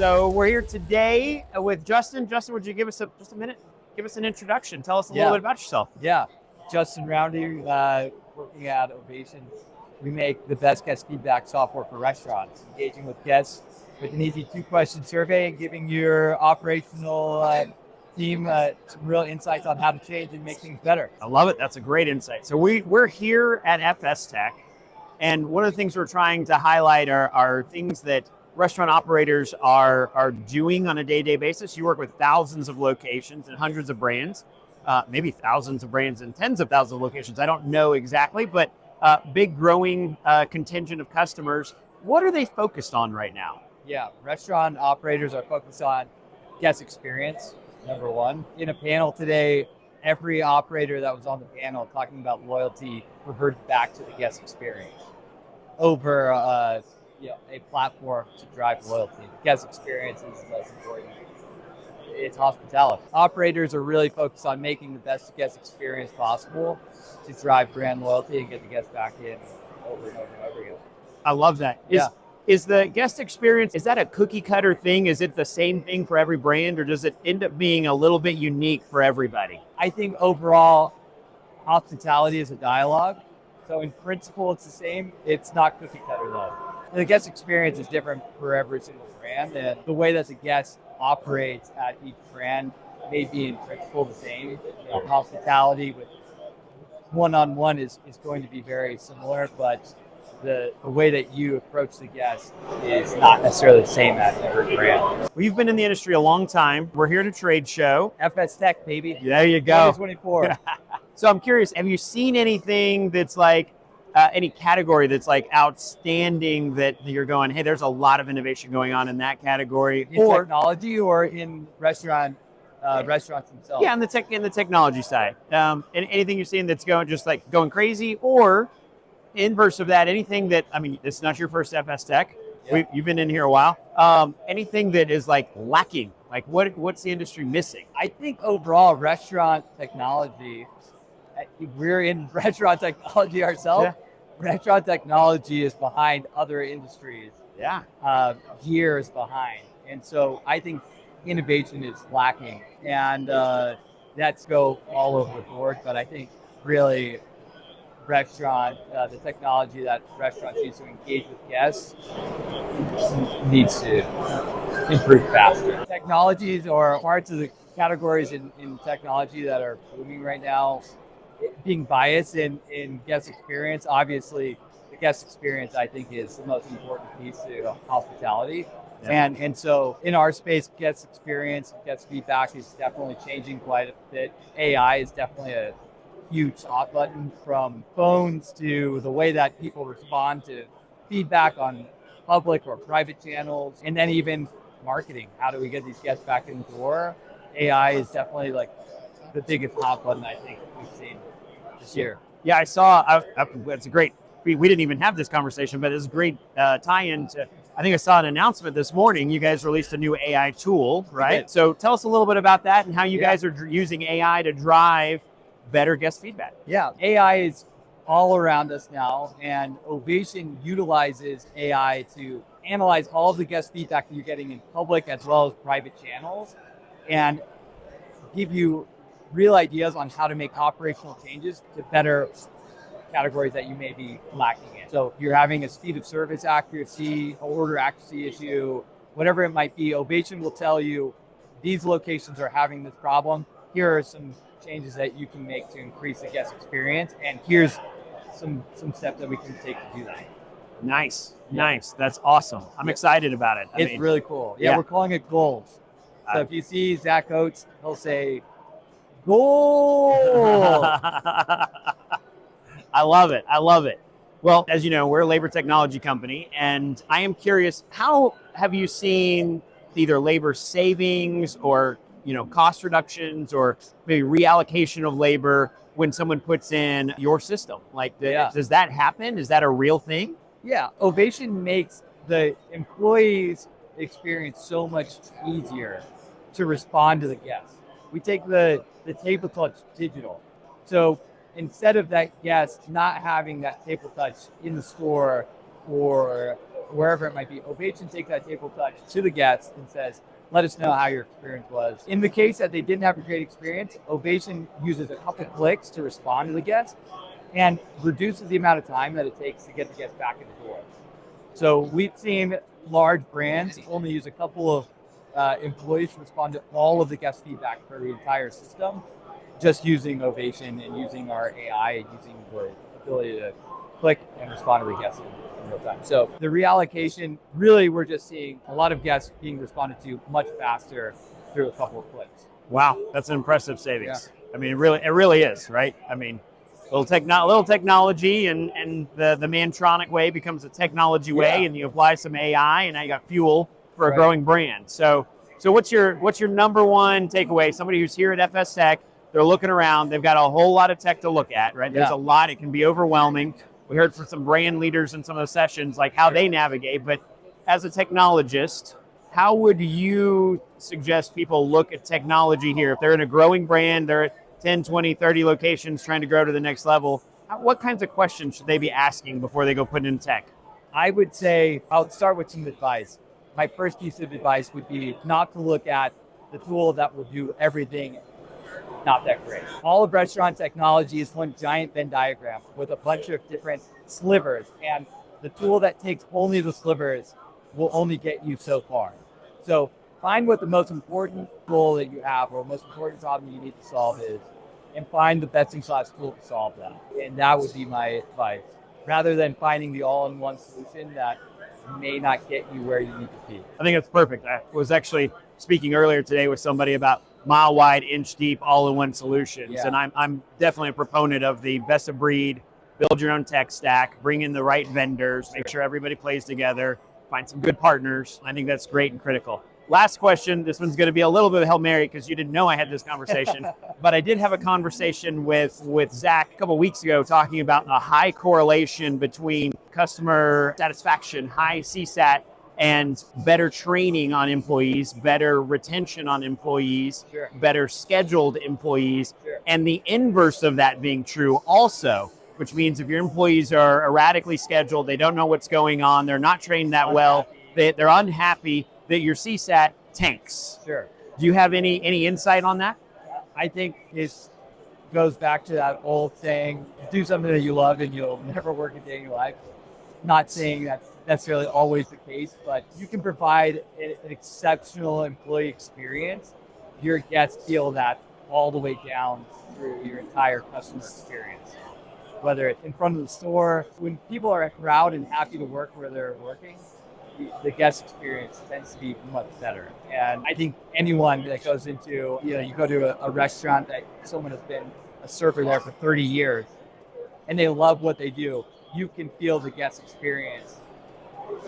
So we're here today with Justin. Justin, would you give us just a minute? Give us an introduction. Tell us a little bit about yourself. Yeah, Justin Roundy, working at Ovation. We make the best guest feedback software for restaurants, engaging with guests with an easy 2-question survey and giving your operational team some real insights on how to change and make things better. I love it. That's a great insight. So we're here at FSTEC, and one of the things we're trying to highlight are things that restaurant operators are doing on a day-to-day basis. You work with thousands of locations and hundreds of brands, maybe thousands of brands and tens of thousands of locations. I don't know exactly, but big growing contingent of customers. What are they focused on right now? Yeah, restaurant operators are focused on guest experience, number one. In a panel today, every operator that was on the panel talking about loyalty reverted back to the guest experience over a platform to drive loyalty. The guest experience is the most important. It's hospitality. Operators are really focused on making the best guest experience possible to drive brand loyalty and get the guests back in over and over and over again. I love that. Is the guest experience, is that a cookie cutter thing? Is it the same thing for every brand, or does it end up being a little bit unique for everybody? I think overall, hospitality is a dialogue. So in principle, it's the same. It's not cookie cutter though. The guest experience is different for every single brand, and the way that the guest operates at each brand may be in principle the same. Hospitality with one-on-one is going to be very similar, but the way that you approach the guest is not necessarily the same at every brand. Well, you've been in the industry a long time. We're here at a trade show. FSTEC, baby. There you go. 2024. So I'm curious, have you seen anything that's like, any category that's like outstanding that you're going, hey, there's a lot of innovation going on in that category? In technology or in restaurants themselves? Yeah, in the technology side. And anything you're seeing that's going crazy, or inverse of that, anything that, I mean, it's not your first FSTEC. Yeah. You've been in here a while. Anything that is like lacking, like what's the industry missing? I think overall restaurant technology, we're in restaurant technology ourselves. Yeah. Restaurant technology is behind other industries. Yeah. Years behind. And so I think innovation is lacking, and that's go all over the board. But I think really the technology that restaurants use to engage with guests needs to improve faster. Technologies or parts of the categories in technology that are booming right now, being biased in guest experience. Obviously, the guest experience, I think, is the most important piece to hospitality. Yeah. And so in our space, guest experience, guest feedback is definitely changing quite a bit. AI is definitely a huge hot button, from phones to the way that people respond to feedback on public or private channels, and then even marketing. How do we get these guests back in the door? AI is definitely like the biggest hot button I think we've seen this year. Yeah, I saw, it's a great, we didn't even have this conversation, but it's a great tie-in to, I think I saw an announcement this morning. You guys released a new AI tool, right? So tell us a little bit about that and how you guys are using AI to drive better guest feedback. Yeah, AI is all around us now, and Ovation utilizes AI to analyze all of the guest feedback that you're getting in public as well as private channels, and give you real ideas on how to make operational changes to better categories that you may be lacking in. So if you're having a speed of service accuracy, order accuracy issue, whatever it might be, Ovation will tell you these locations are having this problem. Here are some changes that you can make to increase the guest experience, and here's some steps that we can take to do that. Nice. That's awesome. I'm excited about it. It's really cool. Yeah, we're calling it goals. So if you see Zach Oates, he'll say, goal. I love it. Well, as you know, we're a labor technology company, and I am curious, how have you seen either labor savings or cost reductions, or maybe reallocation of labor when someone puts in your system? Does that happen? Is that a real thing? Yeah, Ovation makes the employees' experience so much easier to respond to the guests. We take the table touch digital. So instead of that guest not having that table touch in the store or wherever it might be, Ovation takes that table touch to the guest and says, let us know how your experience was. In the case that they didn't have a great experience, Ovation uses a couple clicks to respond to the guest and reduces the amount of time that it takes to get the guest back in the door. So we've seen large brands only use a couple of employees to respond to all of the guest feedback for the entire system, just using Ovation and using our AI and using the ability to click and respond to the guests in real time. So the reallocation, really, we're just seeing a lot of guests being responded to much faster through a couple of clicks. Wow, that's an impressive savings. Yeah. I mean, it really is, right? I mean, little technology and the Mantronic way becomes a technology way, and you apply some AI, and now you got fuel for a growing brand. So what's your number one takeaway? Somebody who's here at FSTEC, they're looking around, they've got a whole lot of tech to look at, right? There's a lot, it can be overwhelming. We heard from some brand leaders in some of the sessions, like how they navigate, but as a technologist, how would you suggest people look at technology here? If they're in a growing brand, they're at 10, 20, 30 locations trying to grow to the next level, what kinds of questions should they be asking before they go put in tech? I would say, I'll start with some advice. My first piece of advice would be not to look at the tool that will do everything not that great. All of restaurant technology is one giant Venn diagram with a bunch of different slivers, and the tool that takes only the slivers will only get you so far. So find what the most important goal that you have or most important problem you need to solve is, and find the best-in-class tool to solve that. And that would be my advice, rather than finding the all-in-one solution that may not get you where you need to be. I think that's perfect. I was actually speaking earlier today with somebody about mile wide, inch deep, all-in-one solutions. And I'm definitely a proponent of the best of breed, build your own tech stack, bring in the right vendors, make sure everybody plays together, find some good partners. I think that's great and critical. Last question, this one's gonna be a little bit of Hail Mary because you didn't know I had this conversation, but I did have a conversation with Zach a couple weeks ago talking about a high correlation between customer satisfaction, high CSAT, and better training on employees, better retention on employees, better scheduled employees, and the inverse of that being true also, which means if your employees are erratically scheduled, they don't know what's going on, they're not trained that well, they're unhappy, that your CSAT tanks. Sure. Do you have any insight on that? I think it goes back to that old saying, do something that you love and you'll never work a day in your life. Not saying that's necessarily always the case, but you can provide an exceptional employee experience. Your guests feel that all the way down through your entire customer experience. Whether it's in front of the store, when people are proud and happy to work where they're working, the guest experience tends to be much better. And I think anyone that goes into, you go to a restaurant that someone has been a server there for 30 years and they love what they do, you can feel the guest experience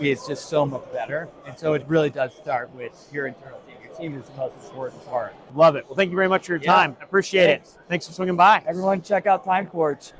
is just so much better. And so it really does start with your internal team. Your team is the most important part. Love it. Well, thank you very much for your time. I appreciate it. Thanks for swinging by. Everyone check out TimeForge.